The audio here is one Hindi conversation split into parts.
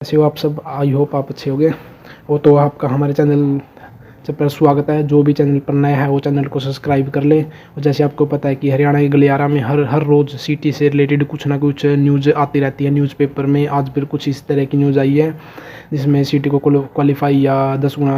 कैसे हो आप सब? आई होप आप अच्छे होंगे। वो तो आपका हमारे चैनल पर स्वागत है। जो भी चैनल पर नया है वो चैनल को सब्सक्राइब कर ले। और जैसे आपको पता है कि हरियाणा के गलियारा में हर रोज़ सिटी से रिलेटेड कुछ ना कुछ न्यूज़ आती रहती है न्यूज़पेपर में। आज फिर कुछ इस तरह की न्यूज़ आई है जिसमें सिटी को क्वालिफाई या 10 गुना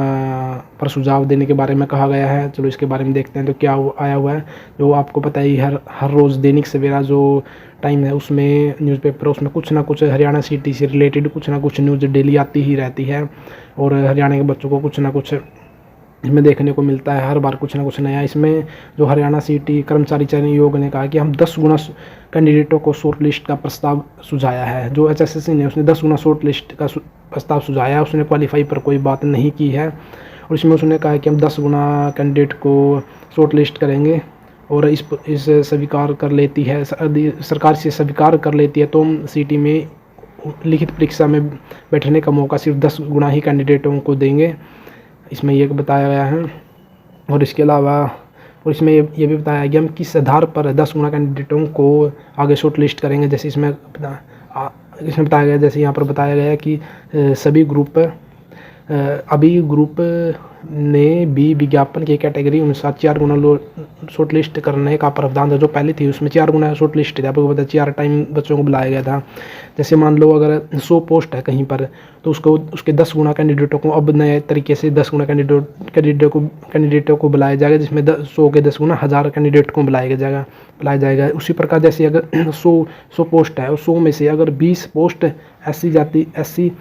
पर सुझाव देने के बारे में कहा गया है। चलो इसके बारे में देखते हैं तो क्या आया हुआ है। जो आपको पता ही हर रोज़ दैनिक सवेरा जो टाइम है उसमें न्यूज़पेपर उसमें कुछ ना कुछ हरियाणा सिटी से रिलेटेड कुछ ना कुछ न्यूज़ डेली आती ही रहती है। और हरियाणा के बच्चों को कुछ ना कुछ इसमें देखने को मिलता है, हर बार कुछ ना कुछ नया। इसमें जो हरियाणा सिटी कर्मचारी चयन आयोग ने कहा कि हम 10 गुना कैंडिडेटों को शॉर्ट लिस्ट का प्रस्ताव सुझाया है। जो HSSC ने उसने 10 गुना शॉर्ट लिस्ट का प्रस्ताव सुझाया है। उसने क्वालिफाई पर कोई बात नहीं की है। और इसमें उसने कहा कि हम 10 गुना कैंडिडेट को शॉर्ट लिस्ट करेंगे और इस स्वीकार कर लेती है सरकार से स्वीकार कर लेती है तो हम सिटी में लिखित परीक्षा में बैठने का मौका सिर्फ 10 गुना ही कैंडिडेटों को देंगे। इसमें ये बताया गया है। और इसके अलावा और इसमें ये भी बताया गया हम किस आधार पर 10 गुना कैंडिडेटों को आगे शॉर्ट लिस्ट करेंगे। जैसे इसमें बताया गया, जैसे यहाँ पर बताया गया है कि सभी ग्रुप अभी ग्रुप ने भी विज्ञापन की कैटेगरी अनुसार 4 गुना शॉर्ट लिस्ट करने का प्रावधान था। जो पहले थी उसमें 4 गुना शॉर्ट लिस्ट थी। आपको पता 4 टाइम बच्चों को बुलाया गया था। जैसे मान लो अगर 100 पोस्ट है कहीं पर तो उसके 10 गुना कैंडिडेटों को अब नए तरीके से 10 गुना कैंडिडेटों को बुलाया जाएगा, जिसमें 100 के 10 गुना 1000 कैंडिडेट को बुलाया जाएगा। उसी प्रकार जैसे अगर 100 पोस्ट है और 100 में से अगर 20 पोस्ट एससी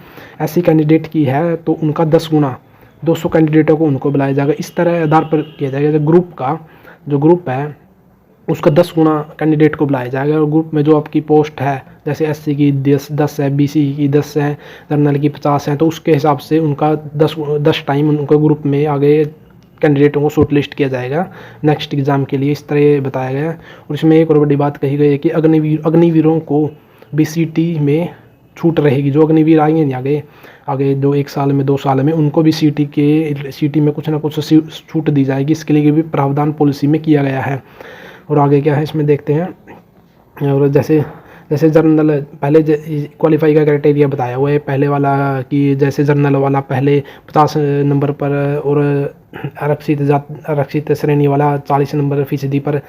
कैंडिडेट की है तो उनका 10 गुना 200 कैंडिडेटों को उनको बुलाया जाएगा। इस तरह आधार पर किया जाएगा। जो ग्रुप है उसका 10 गुना कैंडिडेट को बुलाया जाएगा। और ग्रुप में जो आपकी पोस्ट है जैसे एससी की 10 है, बीसी की 10 है, जनरल की 50 है, तो उसके हिसाब से उनका 10 टाइम उनको ग्रुप में आगे कैंडिडेटों को शॉर्ट लिस्ट किया जाएगा नेक्स्ट एग्ज़ाम के लिए। इस तरह बताया गया है। और इसमें एक और बड़ी बात कही गई है कि अग्निवीरों को BCT में छूट रहेगी। जो अग्निवीर आएंगे नहीं आगे जो 1 साल में 2 साल में उनको भी सिटी में कुछ ना कुछ छूट दी जाएगी। इसके लिए भी प्रावधान पॉलिसी में किया गया है। और आगे क्या है इसमें देखते हैं। और जैसे जर्नल पहले क्वालिफाई का क्राइटेरिया बताया हुआ है पहले वाला कि जैसे जर्नल वाला पहले 50 नंबर पर और आरक्षित श्रेणी वाला 40 नंबर फीसदी पर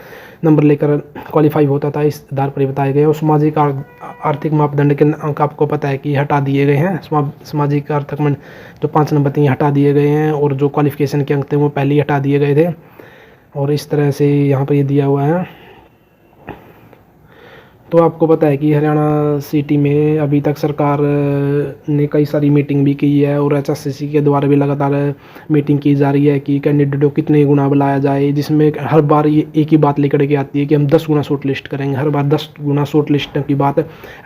नंबर लेकर क्वालिफाई होता था। इस आधार पर बताए गए। और सामाजिक आर्थिक मापदंड के अंक आपको पता है कि हटा दिए गए हैं। सामाजिक आर्थिक जो 5 नंबर थे हटा दिए गए हैं और जो क्वालिफिकेशन के अंक थे वो पहले ही हटा दिए गए थे। और इस तरह से यहाँ पर ये दिया हुआ है। तो आपको पता है कि हरियाणा सिटी में अभी तक सरकार ने कई सारी मीटिंग भी की है और HSSC के द्वारा भी लगातार मीटिंग की जा रही है कि कैंडिडेटों कितने गुना बुलाया जाए, जिसमें हर बार ये एक ही बात लेकर के आती है कि हम 10 गुना शॉर्ट लिस्ट करेंगे। हर बार 10 गुना शॉर्ट लिस्ट की बात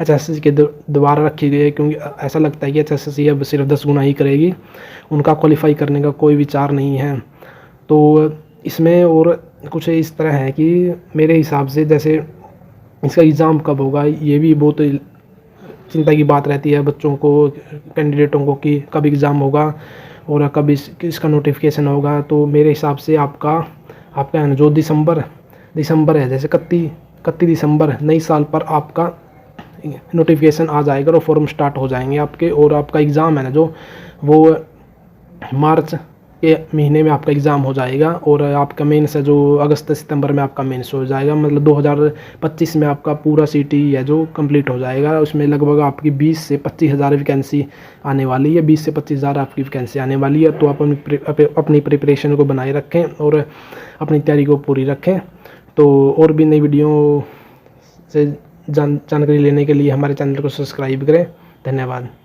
HSSC के द्वारा रखी गई है, क्योंकि ऐसा लगता है कि HSSC अब सिर्फ 10 गुना ही करेगी, उनका क्वालिफाई करने का कोई विचार नहीं है। तो इसमें और कुछ इस तरह है कि मेरे हिसाब से जैसे इसका एग्ज़ाम कब होगा ये भी बहुत चिंता की बात रहती है बच्चों को, कैंडिडेटों को, कि कब एग्ज़ाम होगा और कब इसका नोटिफिकेशन होगा। तो मेरे हिसाब से आपका है ना जो दिसंबर है, जैसे 31 दिसंबर नई साल पर आपका नोटिफिकेशन आ जाएगा और फॉर्म स्टार्ट हो जाएंगे आपके। और आपका एग्ज़ाम है ना जो वो मार्च के महीने में आपका एग्ज़ाम हो जाएगा। और आपका मेंस है जो अगस्त सितंबर में आपका मेंस हो जाएगा। मतलब 2025 में आपका पूरा सिटी है जो कंप्लीट हो जाएगा। उसमें लगभग आपकी 20 से 25 हज़ार वैकेंसी आने वाली है। 20 से 25 हज़ार आपकी वैकेंसी आने वाली है। तो आप अपनी प्रिपरेशन को बनाए रखें और अपनी तैयारी को पूरी रखें। तो और भी नई वीडियो से जानकारी लेने के लिए हमारे चैनल को सब्सक्राइब करें। धन्यवाद।